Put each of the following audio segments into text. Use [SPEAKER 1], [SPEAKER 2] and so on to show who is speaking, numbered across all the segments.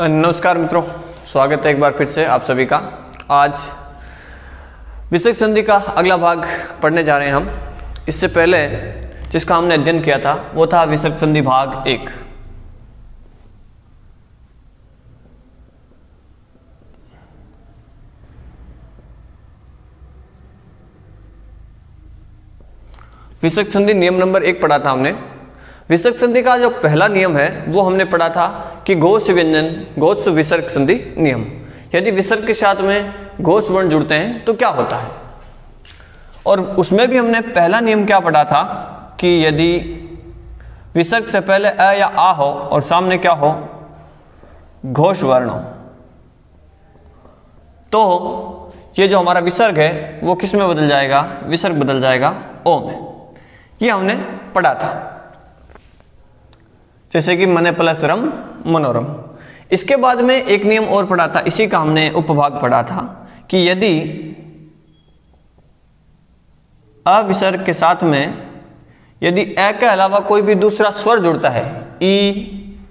[SPEAKER 1] नमस्कार मित्रों, स्वागत है एक बार फिर से आप सभी का। आज विसर्ग संधि का अगला भाग पढ़ने जा रहे हैं हम। इससे पहले जिसका हमने अध्ययन किया था वो था विसर्ग संधि भाग 1। विसर्ग संधि नियम नंबर 1 पढ़ा था हमने। विसर्ग संधि का जो पहला नियम है वो हमने पढ़ा था कि घोष व्यंजन घोष विसर्ग संधि नियम। यदि विसर्ग के साथ में घोष वर्ण जुड़ते हैं तो क्या होता है, और उसमें भी हमने पहला नियम क्या पढ़ा था कि यदि विसर्ग से पहले अ या आ हो और सामने क्या हो, घोष वर्ण हो, तो ये जो हमारा विसर्ग है वो किस में बदल जाएगा, विसर्ग बदल जाएगा ओ में। ये हमने पढ़ा था, जैसे कि मने प्लस रम मनोरम। इसके बाद में एक नियम और पढ़ा था, इसी का हमने उपभाग पढ़ा था कि यदि अविसर्ग के साथ में यदि अ के अलावा कोई भी दूसरा स्वर जुड़ता है, ई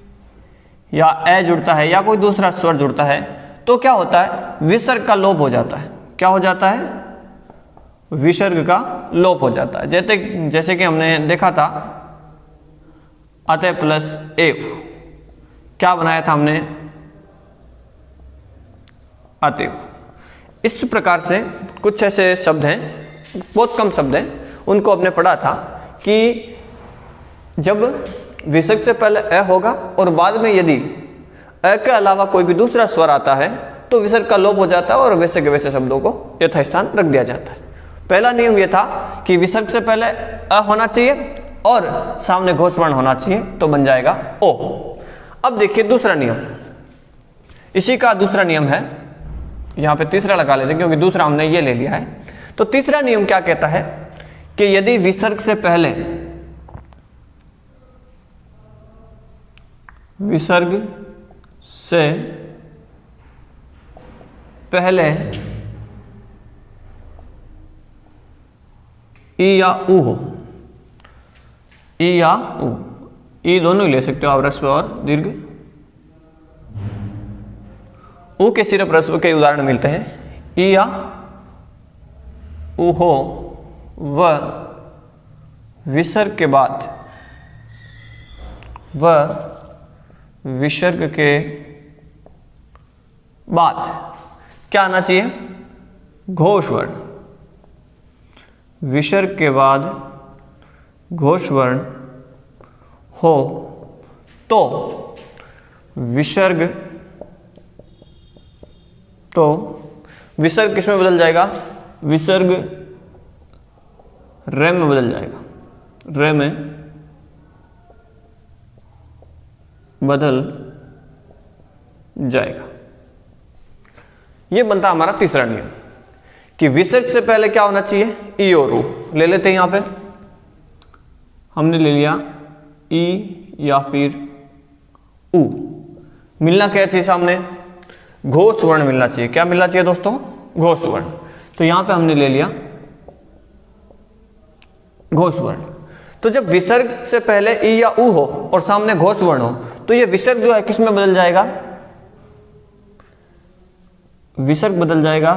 [SPEAKER 1] या ए जुड़ता है या कोई दूसरा स्वर जुड़ता है, तो क्या होता है, विसर्ग का लोप हो जाता है। क्या हो जाता है, विसर्ग का लोप हो जाता है। जैसे कि हमने देखा था अतः प्लस एव, क्या बनाया था हमने, अतएव। इस प्रकार से कुछ ऐसे शब्द हैं, बहुत कम शब्द हैं, उनको हमने पढ़ा था कि जब विसर्ग से पहले अ होगा और बाद में यदि अ के अलावा कोई भी दूसरा स्वर आता है तो विसर्ग का लोप हो जाता है और वैसे के वैसे शब्दों को यथास्थान रख दिया जाता है। पहला नियम यह था कि विसर्ग से पहले अ होना चाहिए और सामने घोष वर्ण होना चाहिए, तो बन जाएगा ओ। अब देखिए दूसरा नियम, इसी का दूसरा नियम है, यहां पे तीसरा लगा लेते हैं क्योंकि दूसरा हमने ये ले लिया है। तो तीसरा नियम क्या कहता है कि यदि विसर्ग से पहले ई या ऊ हो, ई या ऊ, ई दोनों ही ले सकते हो आप, ह्रस्व और दीर्घ। ऊ के सिर्फ ह्रस्व के उदाहरण मिलते हैं। ई या ऊ हो व विसर्ग के बाद क्या आना चाहिए, घोष वर्ण। विसर्ग के बाद घोष वर्ण हो तो विसर्ग किस में बदल जाएगा, विसर्ग रे में बदल जाएगा, रे में बदल जाएगा। यह बनता हमारा तीसरा नियम कि विसर्ग से पहले क्या होना चाहिए, ई और ऊ। ले लेते हैं, यहां पे हमने ले लिया ई या फिर ऊ। मिलना क्या चाहिए सामने, घोष वर्ण मिलना चाहिए। क्या मिलना चाहिए दोस्तों, घोष वर्ण। तो यहां पे हमने ले लिया घोष वर्ण। तो जब विसर्ग से पहले ई या ऊ हो और सामने घोष वर्ण हो तो ये विसर्ग जो है किस में बदल जाएगा, विसर्ग बदल जाएगा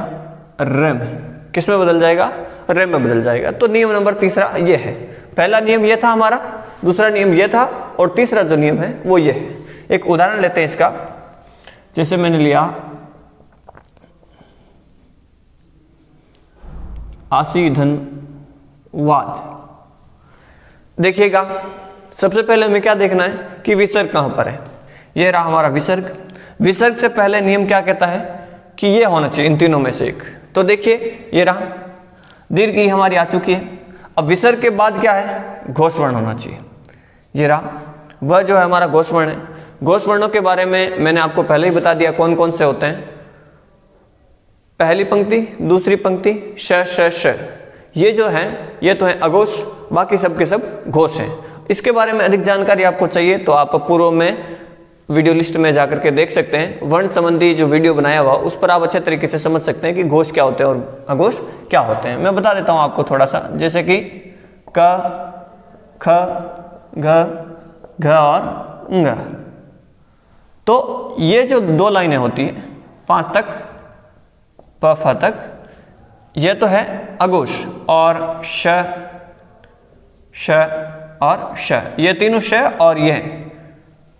[SPEAKER 1] रे में। किस में बदल जाएगा, रे में बदल जाएगा। तो नियम नंबर तीसरा ये है। पहला नियम ये था हमारा, दूसरा नियम ये था, और तीसरा जो नियम है वो ये है। एक उदाहरण लेते हैं इसका, जैसे मैंने लिया आसी धन वाद। देखिएगा सबसे पहले हमें क्या देखना है कि विसर्ग कहां पर है। ये रहा हमारा विसर्ग। विसर्ग से पहले नियम क्या कहता है कि ये होना चाहिए इन तीनों में से एक। तो देखिए ये रहा, दीर्घ ई हमारी आ चुकी है। अब विसर्ग के बाद क्या है, घोष वर्ण होना चाहिए। ये रहा, वह जो है हमारा घोष वर्ण है। घोष वर्णों के बारे में मैंने आपको पहले ही बता दिया कौन कौन से होते हैं। पहली पंक्ति, दूसरी पंक्ति, श श श, ये जो है ये तो है अघोष, बाकी सब के सब घोष हैं। इसके बारे में अधिक जानकारी आपको चाहिए तो आप पूर्व में वीडियो लिस्ट में जाकर के देख सकते हैं। वर्ण संबंधी जो वीडियो बनाया हुआ उस पर आप अच्छे तरीके से समझ सकते हैं कि घोष क्या होते हैं और अघोष क्या होते हैं। मैं बता देता हूं आपको थोड़ा सा, जैसे कि क, ख, घ, घ और ng। तो ये जो दो लाइनें होती हैं 5 तक प फ तक, ये तो है अघोष, और श और श, ये तीनों श और ये,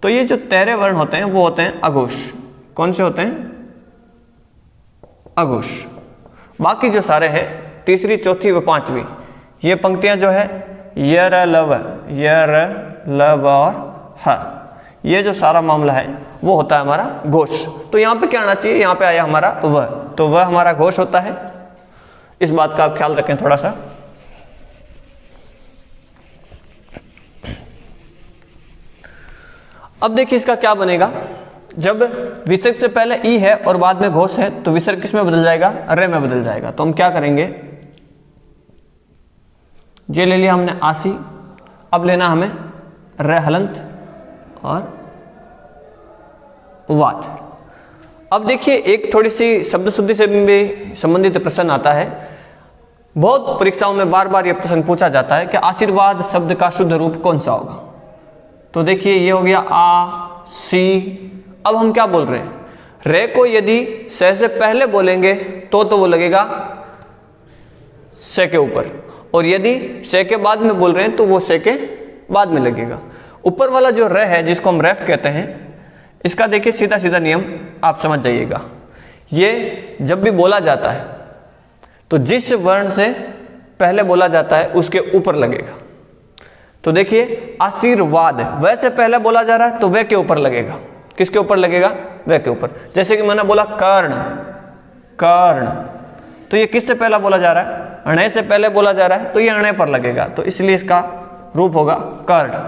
[SPEAKER 1] तो ये जो तेरे वर्ण होते हैं वो होते हैं अघोष। कौन से होते हैं? अघोष। बाकी जो सारे हैं तीसरी, चौथी व पांचवी, ये पंक्तियां जो है य र लव और ह, ये जो सारा मामला है वो होता है हमारा घोष। तो यहाँ पे क्या आना चाहिए? यहाँ पे आया हमारा व, तो वह हमारा घोष होता है। इस बात का आप ख्याल रखें थोड़ा सा। अब देखिए इसका क्या बनेगा। जब विसर्ग से पहले ई है और बाद में घोष है तो विसर्ग किस में बदल जाएगा? रे में बदल जाएगा। तो हम क्या करेंगे, ये ले लिया हमने आसी, अब लेना हमें रे हलंत और वात। अब देखिए एक थोड़ी सी शब्द शुद्धि से भी संबंधित प्रश्न आता है, बहुत परीक्षाओं में बार बार यह प्रश्न पूछा जाता है कि आशीर्वाद शब्द का शुद्ध रूप कौन सा होगा। तो देखिए ये हो गया आ सी। अब हम क्या बोल रहे हैं, रे को यदि से पहले बोलेंगे तो वो लगेगा से के ऊपर, और यदि से के बाद में बोल रहे हैं तो वो से के बाद में लगेगा। ऊपर वाला जो रे है जिसको हम रेफ कहते हैं, इसका देखिए सीधा सीधा नियम आप समझ जाइएगा। ये जब भी बोला जाता है तो जिस वर्ण से पहले बोला जाता है उसके ऊपर लगेगा। तो देखिए आशीर्वाद, वैसे पहले बोला जा रहा है तो वह के ऊपर लगेगा। किसके ऊपर लगेगा? वह के ऊपर। जैसे कि मैंने बोला कर्ण, कर्ण, तो ये किससे पहला बोला जा रहा है? अणे से पहले बोला जा रहा है तो ये अणे पर लगेगा, तो इसलिए इसका रूप होगा कर्ण।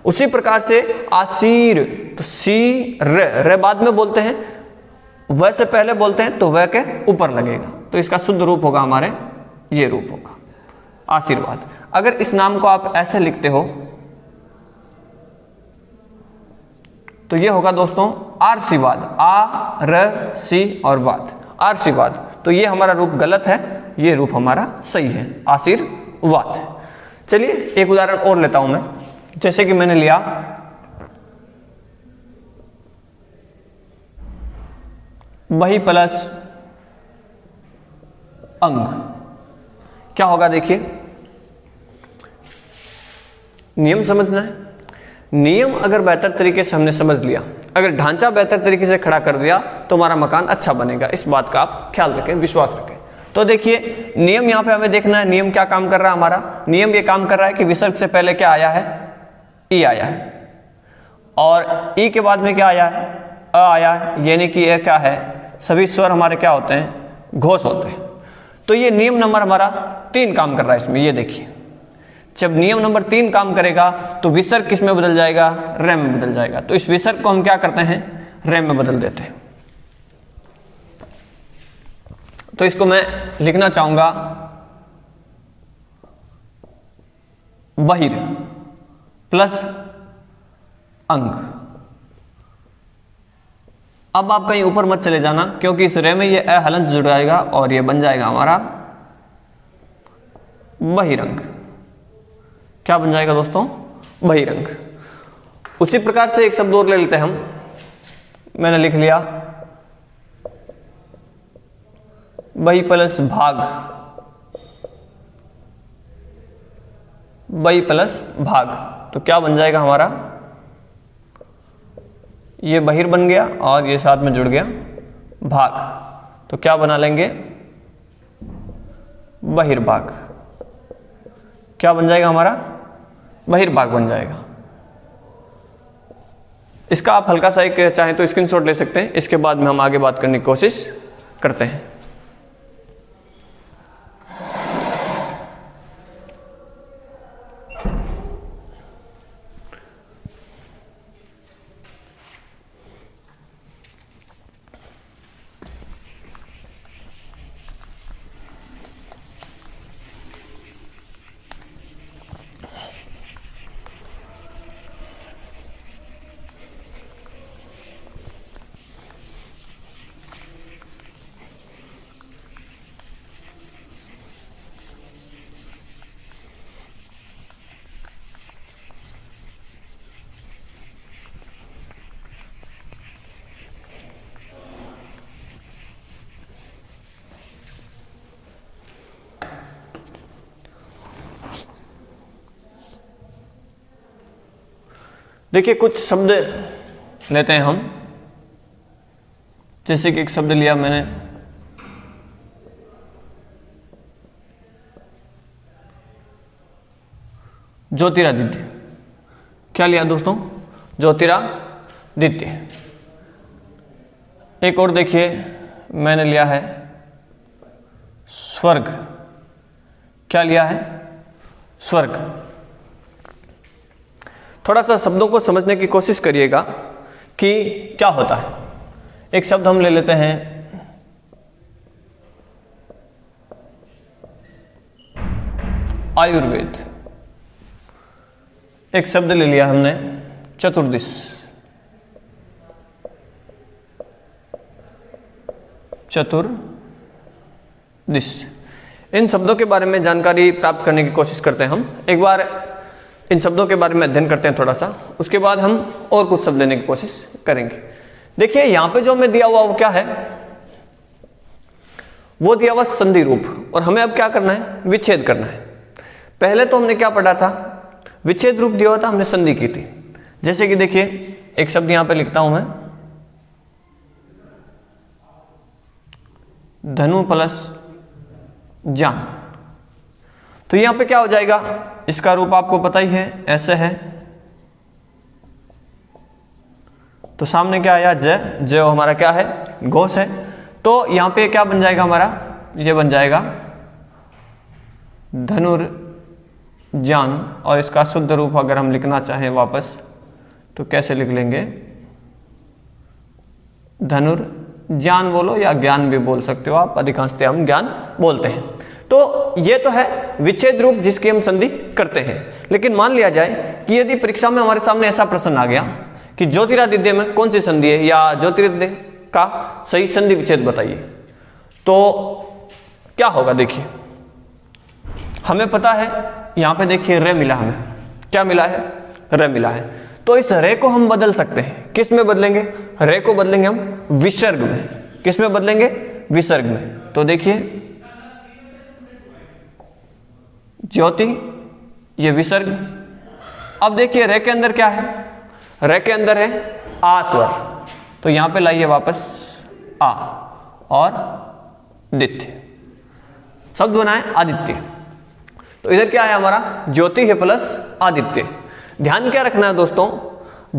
[SPEAKER 1] उसी प्रकार से आशीर, तो सी रे बाद में बोलते हैं, वह से पहले बोलते हैं तो वह के ऊपर लगेगा, तो इसका शुद्ध रूप होगा हमारे ये रूप होगा आशीर्वाद। अगर इस नाम को आप ऐसे लिखते हो तो ये होगा दोस्तों आरसीवाद, आ र सी और वाद, आरसीवाद। तो ये हमारा रूप गलत है, ये रूप हमारा सही है आशीर्वाद। चलिए एक उदाहरण और लेता हूं मैं। जैसे कि मैंने लिया बही प्लस अंग, क्या होगा? देखिए नियम समझना है। नियम अगर बेहतर तरीके से हमने समझ लिया, अगर ढांचा बेहतर तरीके से खड़ा कर दिया तो हमारा मकान अच्छा बनेगा। इस बात का आप ख्याल रखें, विश्वास रखें। तो देखिए नियम यहाँ पे हमें देखना है, नियम क्या काम कर रहा है हमारा? नियम ये काम कर रहा है कि विसर्ग से पहले क्या आया है? ई आया है, और ई के बाद में क्या आया है? अ आया है, यानी कि यह क्या है? सभी स्वर हमारे क्या होते हैं? घोष होते हैं। तो ये नियम नंबर हमारा 3 काम कर रहा है इसमें। ये देखिए जब नियम नंबर 3 काम करेगा तो विसर्ग किस में बदल जाएगा? रे में बदल जाएगा। तो इस विसर्ग को हम क्या करते हैं? रे में बदल देते हैं। तो इसको मैं लिखना चाहूंगा बहिर प्लस अंग। अब आप कहीं ऊपर मत चले जाना, क्योंकि इस रे में ये अ हलंत जुड़ जाएगा और ये बन जाएगा हमारा बहिरंग। क्या बन जाएगा दोस्तों? बहिरंग। उसी प्रकार से एक शब्द और ले लेते हैं हम। मैंने लिख लिया बही प्लस भाग, बही प्लस भाग, तो क्या बन जाएगा हमारा? ये बहिर बन गया और ये साथ में जुड़ गया भाग, तो क्या बना लेंगे? बहिर्भाग। क्या बन जाएगा हमारा? बहिर्भाग बन जाएगा। इसका आप हल्का सा एक चाहें तो स्क्रीनशॉट ले सकते हैं, इसके बाद में हम आगे बात करने की कोशिश करते हैं। देखिए कुछ शब्द लेते हैं हम, जैसे कि एक शब्द लिया मैंने ज्योतिरादित्य। क्या लिया दोस्तों? ज्योतिरादित्य। एक और देखिए मैंने लिया है स्वर्ग। क्या लिया है? स्वर्ग। थोड़ा सा शब्दों को समझने की कोशिश करिएगा कि क्या होता है। एक शब्द हम ले लेते हैं आयुर्वेद। एक शब्द ले लिया हमने चतुर्दिश। चतुर्दिश। इन शब्दों के बारे में जानकारी प्राप्त करने की कोशिश करते हैं हम। एक बार इन शब्दों के बारे में अध्ययन करते हैं थोड़ा सा, उसके बाद हम और कुछ शब्द लेने की कोशिश करेंगे। देखिए यहां पे जो हमें दिया हुआ वो क्या है? वो दिया हुआ संधि रूप, और हमें अब क्या करना है? विच्छेद करना है। पहले तो हमने क्या पढ़ा था? विच्छेद रूप दिया हुआ था, हमने संधि की थी। जैसे कि देखिए एक शब्द यहां पे लिखता हूं मैं, धनु प्लस जान। तो यहां पे क्या हो जाएगा? इसका रूप आपको पता ही है, ऐसे है। तो सामने क्या आया? जय। जय हमारा क्या है? घोष है। तो यहां पे क्या बन जाएगा हमारा? ये बन जाएगा धनुर्जान। और इसका शुद्ध रूप अगर हम लिखना चाहें वापस तो कैसे लिख लेंगे? धनुर्जान बोलो या ज्ञान भी बोल सकते हो आप, अधिकांशतः हम ज्ञान बोलते हैं। तो ये तो है विच्छेद रूप जिसकी हम संधि करते हैं। लेकिन मान लिया जाए कि यदि परीक्षा में हमारे सामने ऐसा प्रश्न आ गया कि ज्योतिरादित्य में कौन सी संधि है, या ज्योतिरादित्य का सही संधि विच्छेद बताइए, तो क्या होगा? देखिए हमें पता है, यहां पे देखिए रे मिला, हमें क्या मिला है? रे मिला है। तो इस रे को हम बदल सकते हैं। किस में बदलेंगे? रे को बदलेंगे हम विसर्ग में। किस में बदलेंगे? विसर्ग में। तो देखिए ज्योति, ये विसर्ग। अब देखिए रे के अंदर क्या है? रे के अंदर है आ स्वर। तो यहां पे लाइए वापस आ और दित्य, शब्द बनाए आदित्य। तो इधर क्या है हमारा? ज्योति है प्लस आदित्य। ध्यान क्या रखना है दोस्तों?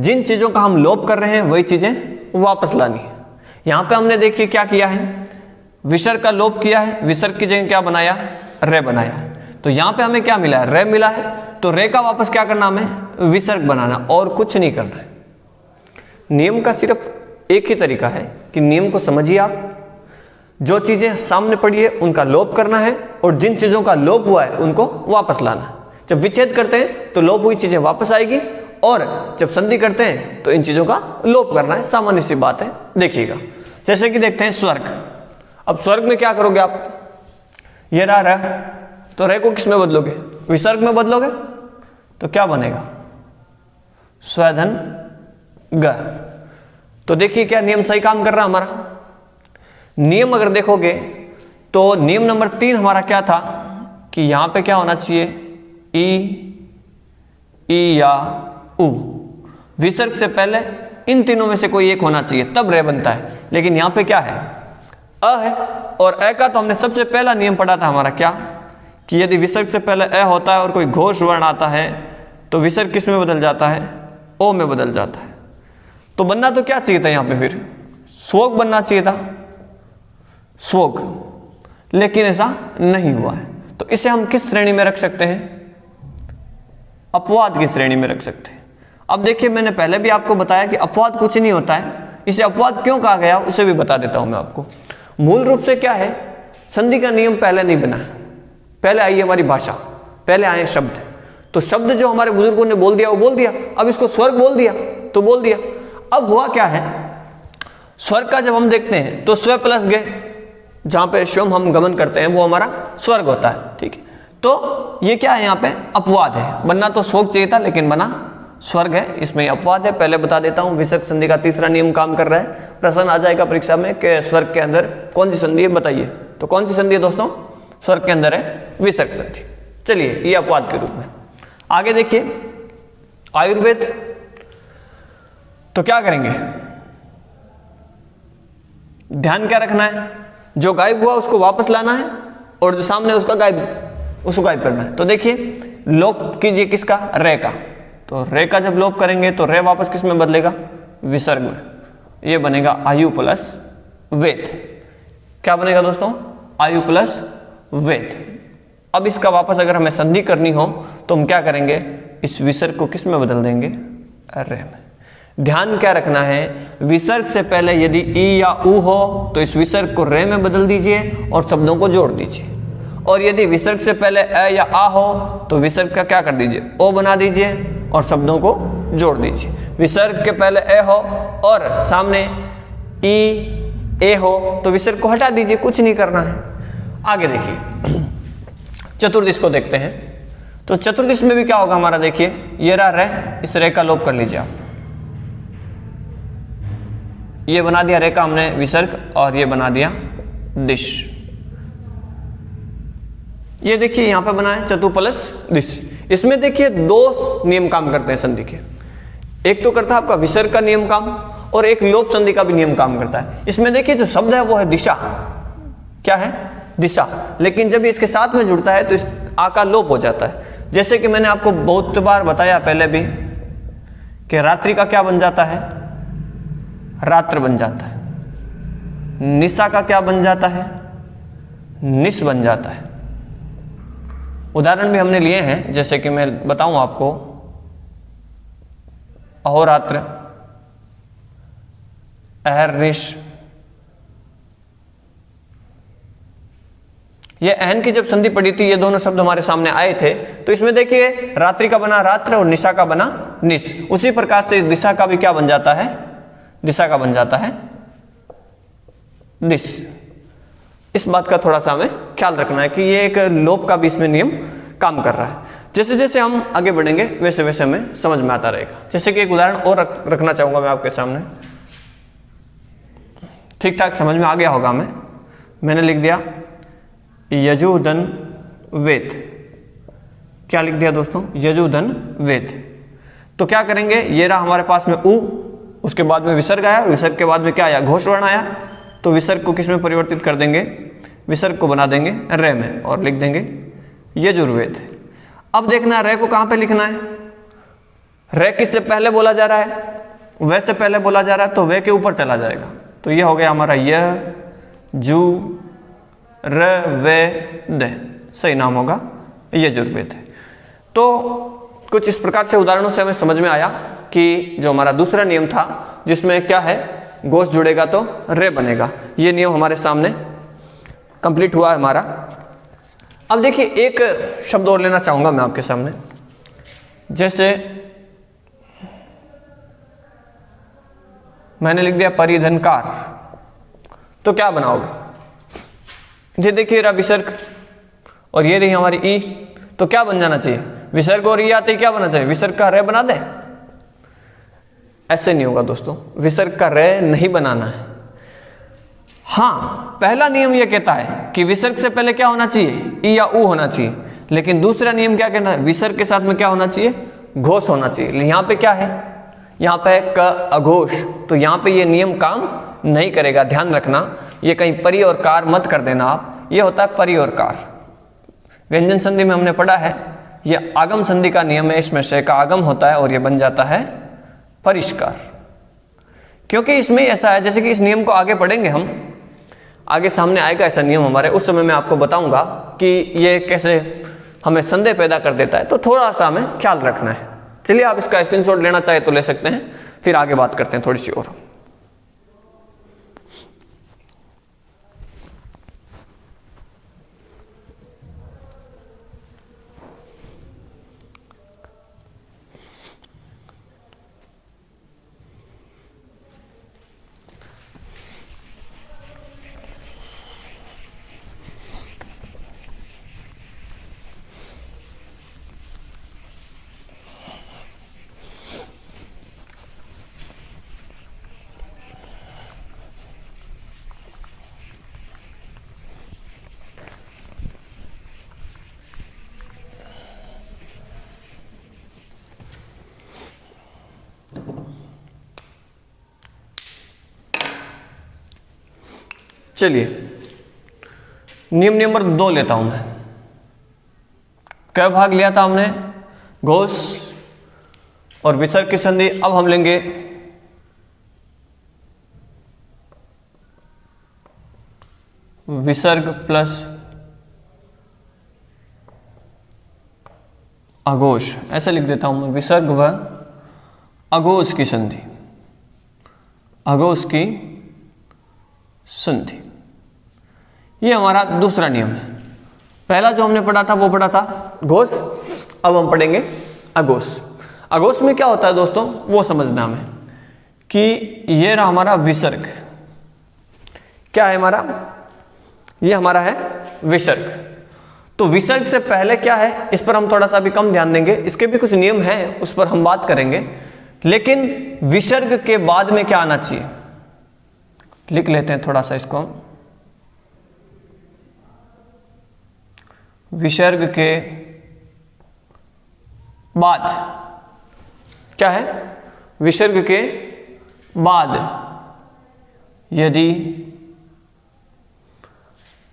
[SPEAKER 1] जिन चीजों का हम लोप कर रहे हैं वही चीजें वापस लानी है। यहां पे हमने देखिए क्या किया है? विसर्ग का लोप किया है। विसर्ग की जगह क्या बनाया? रे बनाया। तो यहां पे हमें क्या मिला है? रे मिला है। तो रे का वापस क्या करना हमें? विसर्ग बनाना, और कुछ नहीं करना है। नियम का सिर्फ एक ही तरीका है कि नियम को समझिए आप। जो चीजें सामने पड़ी है उनका लोप करना है, और जिन चीजों का लोप हुआ है उनको वापस लाना है। जब विच्छेद करते हैं तो लोप हुई चीजें वापस आएगी, और जब संधि करते हैं तो इन चीजों का लोप करना है। सामान्य सी बात है, देखिएगा। जैसे कि देखते हैं स्वर्ग। अब स्वर्ग में क्या करोगे आप? ये रहा, तो रे को किस में बदलोगे? विसर्ग में बदलोगे। तो क्या बनेगा? स्वधन ग। तो देखिए क्या नियम सही काम कर रहा है हमारा। नियम अगर देखोगे तो नियम नंबर 3 हमारा क्या था कि यहां पे क्या होना चाहिए? ई या उ। विसर्ग से पहले इन तीनों में से कोई एक होना चाहिए, तब रे बनता है। लेकिन यहां पे क्या है? अ है। और अ का तो हमने सबसे पहला नियम पढ़ा था हमारा, क्या? कि यदि विसर्ग से पहले अ होता है और कोई घोष वर्ण आता है तो विसर्ग किस में बदल जाता है? ओ में बदल जाता है। तो बनना तो क्या चाहिए था यहां पे? फिर स्वोग बनना चाहिए था, स्वोग। लेकिन ऐसा नहीं हुआ है। तो इसे हम किस श्रेणी में रख सकते हैं? अपवाद की श्रेणी में रख सकते हैं। अब देखिए मैंने पहले भी आपको बताया कि अपवाद कुछ नहीं होता है। इसे अपवाद क्यों कहा गया उसे भी बता देता हूं मैं आपको। मूल रूप से क्या है? संधि का नियम पहले नहीं बना है। पहले आई हमारी भाषा, पहले आए शब्द। तो शब्द जो हमारे बुजुर्गों ने बोल दिया वो बोल दिया। अब इसको स्वर्ग बोल दिया तो बोल दिया। अब हुआ क्या है? स्वर्ग का जब हम देखते हैं तो स्व प्लस गे, जहां पे स्वयं हम गमन करते हैं वो हमारा स्वर्ग होता है। ठीक है, तो ये क्या है? यहाँ पे अपवाद है। बनना तो स्वोग चाहिए था लेकिन बना स्वर्ग है। इसमें अपवाद है। पहले बता देता हूं, विसर्ग संधि का तीसरा नियम काम कर रहा है। प्रश्न आ जाएगा परीक्षा में कि स्वर्ग के अंदर कौन सी संधि है बताइए। तो कौन सी संधि है दोस्तों? स्वर्ग के अंदर है विसर्ग संधि। चलिए, ये अपवाद के रूप में। आगे देखिए आयुर्वेद। तो क्या करेंगे, ध्यान क्या रखना है, जो गायब हुआ उसको वापस लाना है और जो सामने उसको गायब करना है। तो देखिए लोप कीजिए किसका, रे का। तो रे का जब लोप करेंगे तो रे वापस किस में बदलेगा, विसर्ग में। ये बनेगा आयु प्लस वेद। क्या बनेगा दोस्तों, आयु प्लस वेद। अब इसका वापस अगर हमें संधि करनी हो तो हम क्या करेंगे, इस विसर्ग को किस में बदल देंगे, रे में। ध्यान क्या रखना है, विसर्ग से पहले यदि ई या उ हो तो इस विसर्ग को रे में बदल दीजिए और शब्दों को जोड़ दीजिए। और यदि विसर्ग से पहले अ या आ हो तो विसर्ग का क्या कर दीजिए, ओ बना दीजिए और शब्दों को जोड़ दीजिए। विसर्ग के पहले ए हो और सामने ई ए हो तो विसर्ग को हटा दीजिए, कुछ नहीं करना है। आगे देखिए चतुर्दिश को देखते हैं। तो चतुर्दिश में भी क्या होगा हमारा, देखिए ये रहा रे, इस रे का लोप कर लीजिए आप। ये बना दिया रे का हमने विसर्ग और ये बना दिया दिश। ये देखिए यहां पे बना है चतु प्लस दिश। इसमें देखिए दो नियम काम करते हैं संधि के। एक तो करता है आपका विसर्ग का नियम काम और एक लोप संधि का भी नियम काम करता है। इसमें देखिए जो शब्द है वो है दिशा। क्या है, दिशा। लेकिन जब ये इसके साथ में जुड़ता है तो इस आ का लोप हो जाता है। जैसे कि मैंने आपको बहुत बार बताया पहले भी कि रात्रि का क्या बन जाता है, रात्र बन जाता है। निशा का क्या बन जाता है, निश बन जाता है। उदाहरण भी हमने लिए हैं, जैसे कि मैं बताऊं आपको, अहोरात्र, अहर्निश। ये अहन की जब संधि पड़ी थी, ये दोनों शब्द हमारे सामने आए थे। तो इसमें देखिए रात्रि का बना रात्र और निशा का बना निश। उसी प्रकार से दिशा का भी क्या बन जाता है, दिशा का बन जाता है दिश। इस बात का थोड़ा सा हमें ख्याल रखना है कि ये एक लोप का भी इसमें नियम काम कर रहा है। जैसे जैसे हम आगे बढ़ेंगे वैसे वैसे हमें समझ में आता रहेगा। जैसे कि एक उदाहरण और रखना चाहूंगा मैं आपके सामने, ठीक ठाक समझ में आ गया होगा हमें। मैंने लिख दिया यजुधन वेद। क्या लिख दिया दोस्तों, यजुधन वेद। तो क्या करेंगे, ये रहा हमारे पास में उ, उसके बाद में विसर्ग आया, विसर्ग के बाद में क्या आया, घोष वर्ण आया। तो विसर्ग को किस में परिवर्तित कर देंगे, विसर्ग को बना देंगे रे में और लिख देंगे यजुर्वेद। अब देखना रे को कहां पे लिखना है। रे किससे पहले बोला जा रहा है, वे से पहले बोला जा रहा है, तो वे के ऊपर चला जाएगा। तो ये हो गया हमारा य जू र वे द, सही नाम होगा यजुर्वेद। तो कुछ इस प्रकार से उदाहरणों से हमें समझ में आया कि जो हमारा दूसरा नियम था जिसमें क्या है, गोश जुड़ेगा तो रे बनेगा, ये नियम हमारे सामने कंप्लीट हुआ है हमारा। अब देखिए एक शब्द और लेना चाहूंगा मैं आपके सामने। जैसे मैंने लिख दिया परिधनकार, तो क्या बनाओगे, ये देखिए रहा विसर्ग और ये रही हमारी ई। तो क्या बन जाना चाहिए, विसर्ग और ई आते ही क्या बनना चाहिए, विसर्ग का रे बना दे। ऐसे नहीं होगा दोस्तों, विसर्ग का रे नहीं बनाना है। हाँ, पहला नियम यह कहता है कि विसर्ग से पहले क्या होना चाहिए, ई या ऊ होना चाहिए। लेकिन दूसरा नियम क्या कहना है, विसर्ग के साथ में क्या होना चाहिए, घोष होना चाहिए। यहां पे क्या है, यहां पे क अघोष, तो यहां पे ये नियम काम नहीं करेगा। ध्यान रखना, ये कहीं परि और कार मत कर देना आप। ये होता है परि और कार। व्यंजन संधि में हमने पढ़ा है, ये आगम संधि का नियम है, इसमें शय का आगम होता है और ये बन जाता है परिष्कार। क्योंकि इसमें ऐसा है, जैसे कि इस नियम को आगे पढ़ेंगे हम, आगे सामने आएगा ऐसा नियम हमारे, उस समय मैं आपको बताऊंगा कि ये कैसे हमें संदेह पैदा कर देता है। तो थोड़ा सा हमें ख्याल रखना है। चलिए आप इसका स्क्रीनशॉट लेना चाहे तो ले सकते हैं, फिर आगे बात करते हैं थोड़ी सी और। चलिए नियम नंबर 2 लेता हूं मैं। क भाग लिया था हमने, घोष और विसर्ग की संधि। अब हम लेंगे विसर्ग प्लस अघोष, ऐसे लिख देता हूं मैं, विसर्ग व अघोष की संधि, अघोष की संधि। ये हमारा दूसरा नियम है। पहला जो हमने पढ़ा था वो पढ़ा था घोष, अब हम पढ़ेंगे अघोष। अघोष में क्या होता है दोस्तों वो समझना हमें कि ये रहा हमारा विसर्ग, क्या है हमारा, ये हमारा है विसर्ग। तो विसर्ग से पहले क्या है इस पर हम थोड़ा सा भी कम ध्यान देंगे, इसके भी कुछ नियम हैं उस पर हम बात करेंगे, लेकिन विसर्ग के बाद में क्या आना चाहिए लिख लेते हैं थोड़ा सा इसको। विसर्ग के बाद क्या है, विसर्ग के बाद यदि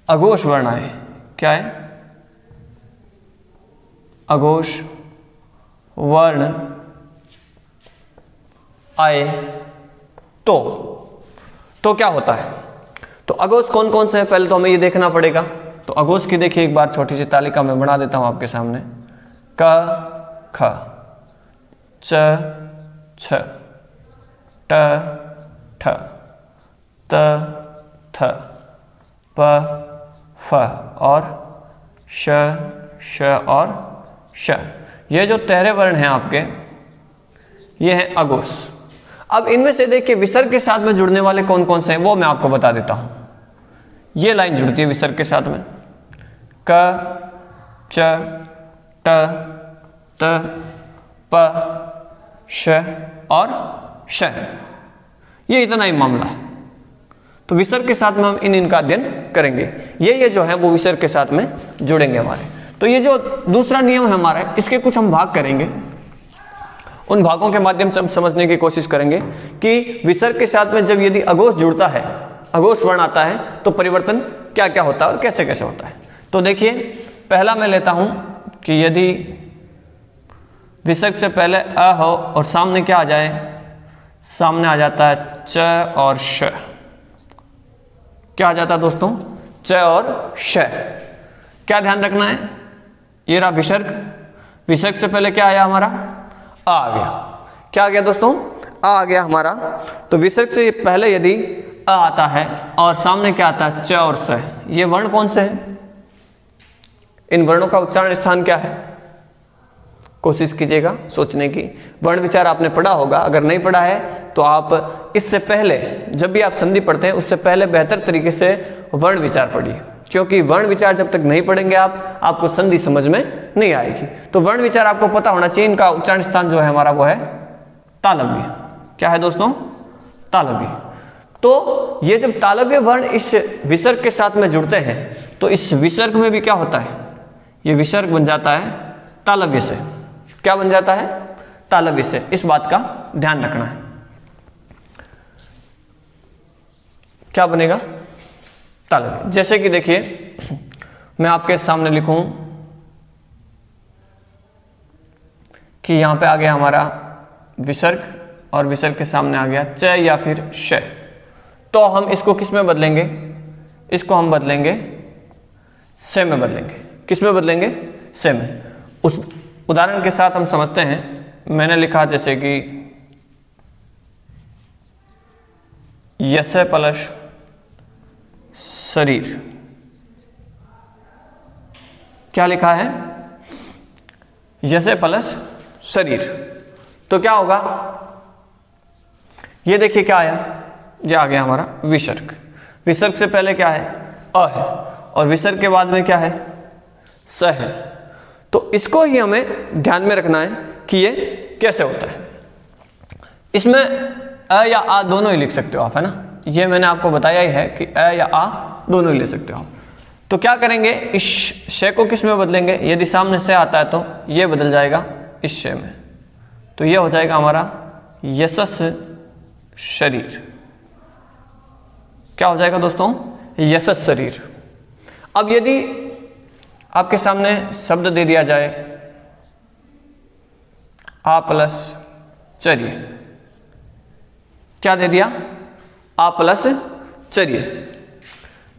[SPEAKER 1] अघोष वर्ण आए, क्या है, अघोष वर्ण आए तो क्या होता है। तो अघोष कौन कौन से हैं पहले तो हमें ये देखना पड़ेगा। तो अघोष की देखिए एक बार छोटी सी तालिका में बना देता हूं आपके सामने। क ख, च छ, ट ठ, त थ, प फ और श श और श। ये जो 13 वर्ण हैं आपके, ये हैं अघोष। अब इनमें से देखिए विसर्ग के साथ में जुड़ने वाले कौन कौन से हैं वो मैं आपको बता देता हूं। ये लाइन जुड़ती है विसर्ग के साथ में, क च ट त प श और श। ये इतना ही मामला है। तो विसर्ग के साथ में हम इनका अध्ययन करेंगे। ये जो है वो विसर्ग के साथ में जुड़ेंगे हमारे। तो ये जो दूसरा नियम है हमारा, इसके कुछ हम भाग करेंगे, उन भागों के माध्यम से हम समझने की कोशिश करेंगे कि विसर्ग के साथ में जब यदि अघोष जुड़ता है, अघोष वर्ण आता है तो परिवर्तन क्या क्या होता है और कैसे कैसे होता है। तो देखिए पहला मैं लेता हूं कि यदि विसर्ग से पहले अ हो और सामने क्या आ जाए, सामने आ जाता है च और श। क्या आ जाता है दोस्तों, च और श। क्या ध्यान रखना है, ये रहा विसर्ग, विसर्ग से पहले क्या आया हमारा, आ गया। क्या आ गया दोस्तों, आ गया हमारा। तो विसर्ग से पहले यदि अ आता है और सामने क्या आता है, च और स। ये वर्ण कौन से हैं, इन वर्णों का उच्चारण स्थान क्या है, कोशिश कीजिएगा सोचने की। वर्ण विचार आपने पढ़ा होगा, अगर नहीं पढ़ा है तो आप इससे पहले जब भी आप संधि पढ़ते हैं उससे पहले बेहतर तरीके से वर्ण विचार पढ़िए, क्योंकि वर्ण विचार जब तक नहीं पढ़ेंगे आपको संधि समझ में नहीं आएगी। तो वर्ण विचार आपको पता होना चाहिए। इनका उच्चारण स्थान जो है हमारा वो है तालव्य। क्या है दोस्तों, तालव्य। तो ये जब तालव्य वर्ण इस विसर्ग के साथ में जुड़ते हैं तो इस विसर्ग में भी क्या होता है, ये विसर्ग बन जाता है तालव्य से। क्या बन जाता है, तालव्य से। इस बात का ध्यान रखना है। क्या बनेगा, तालव्य। जैसे कि देखिए मैं आपके सामने लिखूं कि यहां पे आ गया हमारा विसर्ग और विसर्ग के सामने आ गया च या फिर श। तो हम इसको किस में बदलेंगे, इसको हम बदलेंगे से में बदलेंगे। किस में बदलेंगे, से में। उस उदाहरण के साथ हम समझते हैं। मैंने लिखा जैसे कि यसे प्लस शरीर। क्या लिखा है, यसे प्लस शरीर। तो क्या होगा, ये देखिए क्या आया, ये आ गया हमारा विसर्ग। विसर्ग से पहले क्या है, अ है, और विसर्ग के बाद में क्या है, स है। तो इसको ही हमें ध्यान में रखना है कि ये कैसे होता है। इसमें अ या आ दोनों ही लिख सकते हो आप, है ना। ये मैंने आपको बताया ही है कि अ या आ दोनों ही ले सकते हो आप। तो क्या करेंगे, इस श को किस में बदलेंगे, यदि सामने से आता है तो ये बदल जाएगा इस श में। तो ये हो जाएगा हमारा यशस शरीर। क्या हो जाएगा दोस्तों, यशस शरीर। अब यदि आपके सामने शब्द दे दिया जाए आ प्लस चर्य, क्या दे दिया? आ प्लस चर्य।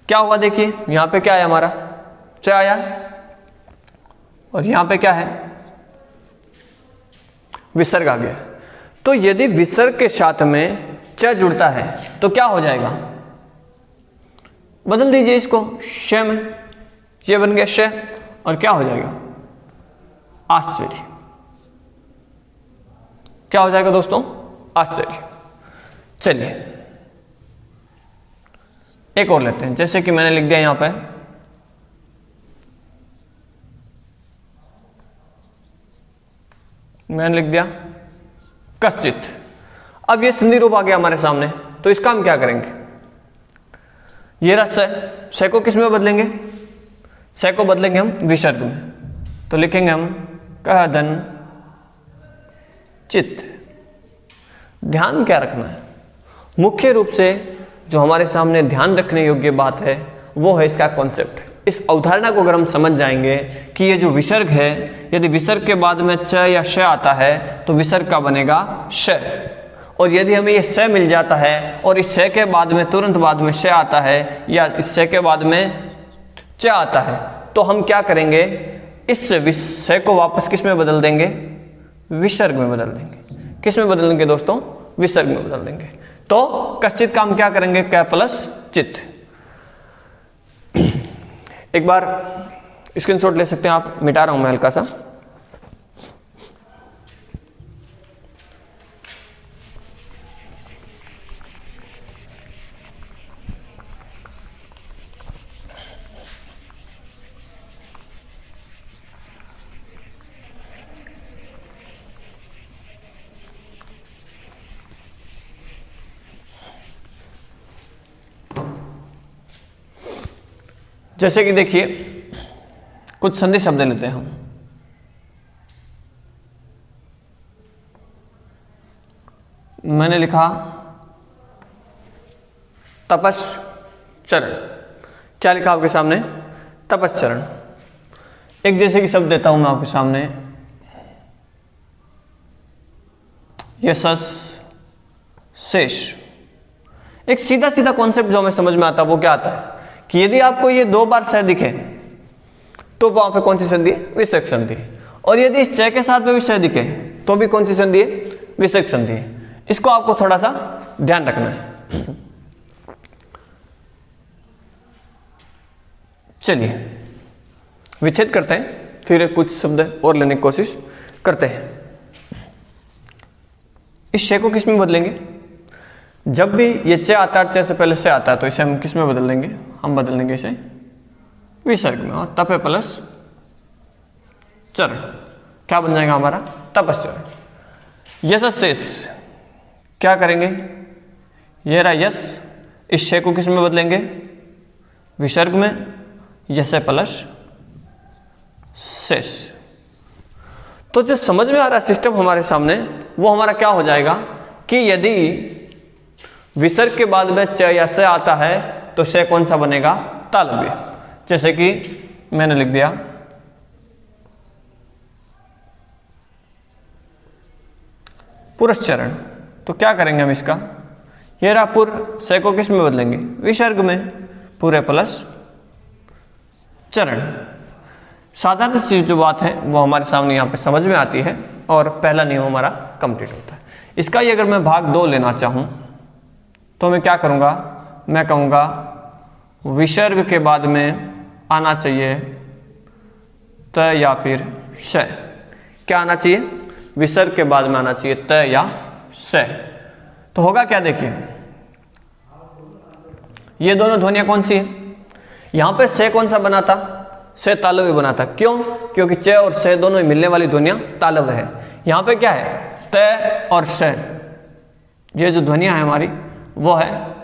[SPEAKER 1] क्या हुआ देखिए, यहां पे क्या है हमारा? च आया, और यहां पे क्या है? विसर्ग आ गया। तो यदि विसर्ग के साथ में च जुड़ता है तो क्या हो जाएगा? बदल दीजिए इसको श में, ये बन गया श, और क्या हो जाएगा? आश्चर्य। क्या हो जाएगा दोस्तों? आश्चर्य। चलिए एक और लेते हैं, जैसे कि मैंने लिख दिया यहां पे मैंने लिख दिया कश्चित। अब ये संधि रूप आ गया हमारे सामने, तो इसका हम क्या करेंगे? ये रहा से को किस में बदलेंगे? से को बदलेंगे हम विसर्ग में, तो लिखेंगे हम कहदन चित। ध्यान क्या रखना है? मुख्य रूप से जो हमारे सामने ध्यान रखने योग्य बात है वो है इसका कॉन्सेप्ट। इस अवधारणा को अगर हम समझ जाएंगे कि ये जो विसर्ग है, यदि विसर्ग के बाद में च या श आता है तो विसर्ग का बनेगा श, और यदि हमें ये स मिल जाता है और इस स के बाद में तुरंत बाद में श आता है या इस स के बाद में च आता है, तो हम क्या करेंगे? इस स को वापस किस में बदल देंगे? विसर्ग में बदल देंगे। किस में बदल देंगे दोस्तों? विसर्ग में बदल देंगे। तो कश्चित का हम क्या करेंगे? क प्लस चित। एक बार स्क्रीनशॉट ले सकते हैं आप, मिटा रहा हूं मैं हल्का सा। जैसे कि देखिए कुछ संधि शब्द लेते हैं हम। मैंने लिखा तपश्चरण। क्या लिखा आपके सामने? तपश्चरण। एक जैसे कि शब्द देता हूं मैं आपके सामने, यशस शेष। एक सीधा सीधा कॉन्सेप्ट जो हमें समझ में आता है वो क्या आता है कि यदि आपको ये 2 बार स दिखे तो वहां पे कौन सी संधि है? विसर्ग संधि। और यदि इस च के साथ में भी स दिखे तो भी कौन सी संधि है? विसर्ग संधि है। इसको आपको थोड़ा सा ध्यान रखना है। चलिए विच्छेद करते हैं, फिर कुछ शब्द और लेने की कोशिश करते हैं। इस श को किस में बदलेंगे? जब भी ये च आता है, च से पहले से आता है, तो इसे हम किस में बदल देंगे? हम बदल देंगे इसे विसर्ग में, और तपे प्लस चरण। क्या बन जाएगा हमारा? तपश्चरण। यशस शेष क्या करेंगे? ये रहा यश, इस श को किस में बदलेंगे? विसर्ग में, यश प्लस शेष। तो जो समझ में आ रहा है सिस्टम हमारे सामने, वो हमारा क्या हो जाएगा कि यदि विसर्ग के बाद में च या स आता है तो श कौन सा बनेगा? तालव्य। जैसे कि मैंने लिख दिया पुरस्चरण। तो क्या करेंगे हम इसका? ये रहा पुर, स को किस में बदलेंगे? विसर्ग में, पूरे प्लस चरण। साधारण सी जो बात है वो हमारे सामने यहाँ पे समझ में आती है और पहला नियम हमारा कंप्लीट होता है। इसका ही अगर मैं भाग 2 लेना चाहूं तो मैं क्या करूंगा? मैं कहूंगा विसर्ग के बाद में आना चाहिए त या फिर श। क्या आना चाहिए? विसर्ग के बाद में आना चाहिए त या श। तो होगा क्या? देखिए ये दोनों ध्वनियां कौन सी है? यहां पे स कौन सा बना था? स तालव्य बना था। क्यों? क्योंकि च और स दोनों ही मिलने वाली ध्वनियां तालव्य है। यहां पे क्या है? त और श। ये जो ध्वनियां है हमारी वो है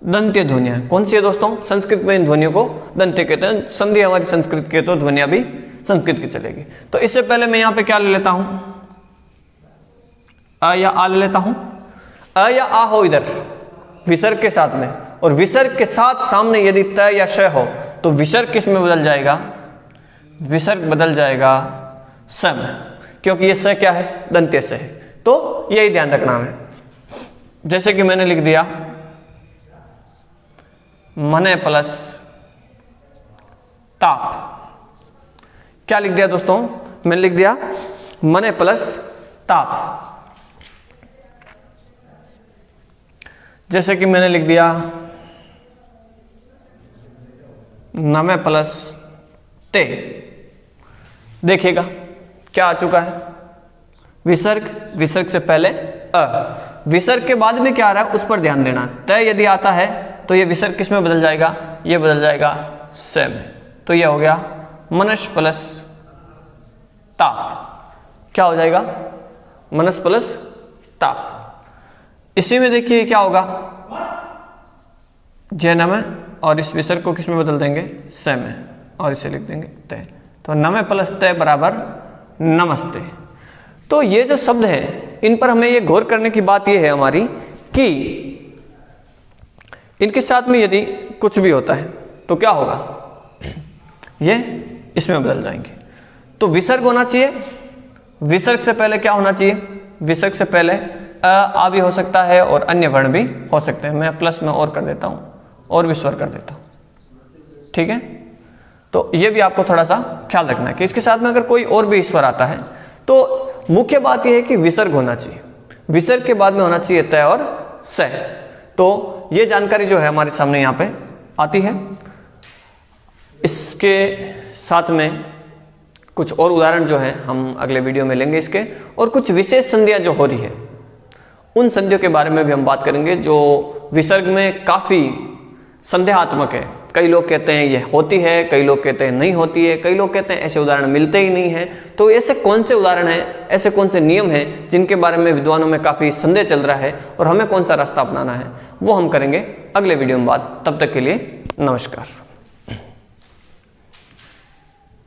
[SPEAKER 1] दंत्य ध्वनियां। कौन सी है दोस्तों? संस्कृत में इन ध्वनियों को दंत्य कहते हैं। संधि हमारी संस्कृत की, तो ध्वनियां भी संस्कृत की चलेगी। तो इससे पहले मैं यहां पे क्या ले लेता हूं? अ या आ ले लेता हूं। अ या आ हो इधर विसर्ग के साथ में, और विसर्ग के साथ सामने यदि त या श हो तो विसर्ग किस में बदल जाएगा? विसर्ग बदल जाएगा स में, क्योंकि ये स क्या है? दंत्य से है। तो यही ध्यान रखना है। जैसे कि मैंने लिख दिया मने प्लस ताप। क्या लिख दिया दोस्तों? मैंने लिख दिया मने प्लस ताप। जैसे कि मैंने लिख दिया नमे प्लस ते। देखिएगा क्या आ चुका है? विसर्ग, विसर्ग से पहले अ, विसर्ग के बाद में क्या आ रहा है उस पर ध्यान देना। तय यदि आता है तो ये विसर्ग किस में बदल जाएगा? ये बदल जाएगा स में। तो ये हो गया मनस प्लस ताप। क्या हो जाएगा? मनस प्लस ताप। इसी में देखिए क्या होगा? जय नमः, और इस विसर्ग को किस में बदल देंगे? स में, और इसे लिख देंगे तय। तो नमः प्लस तय बराबर नमस्ते। तो ये जो शब्द है इन पर हमें ये गौर करने की बात ये है हमारी कि इनके साथ में यदि कुछ भी होता है तो क्या होगा? ये इसमें बदल जाएंगे। तो विसर्ग होना चाहिए, विसर्ग से पहले क्या होना चाहिए? विसर्ग से पहले आ भी हो सकता है और अन्य वर्ण भी हो सकते हैं। मैं प्लस में और कर देता हूं, और भी स्वर कर देता हूं, ठीक है। तो ये भी आपको थोड़ा सा ख्याल रखना है कि इसके साथ में अगर कोई और भी स्वर आता है तो मुख्य बात यह है कि विसर्ग होना चाहिए, विसर्ग के बाद में होना चाहिए तय और स। तो ये जानकारी जो है हमारे सामने यहाँ पे आती है। इसके साथ में कुछ और उदाहरण जो है हम अगले वीडियो में लेंगे इसके, और कुछ विशेष संधियां जो हो रही है उन संधियों के बारे में भी हम बात करेंगे जो विसर्ग में काफी संदेहात्मक है। कई लोग कहते हैं ये होती है, कई लोग कहते हैं नहीं होती है, कई लोग कहते हैं ऐसे उदाहरण मिलते ही नहीं है। तो ऐसे कौन से उदाहरण हैं, ऐसे कौन से नियम हैं जिनके बारे में विद्वानों में काफी संदेह चल रहा है और हमें कौन सा रास्ता अपनाना है, वो हम करेंगे अगले वीडियो में बात। तब तक के लिए नमस्कार।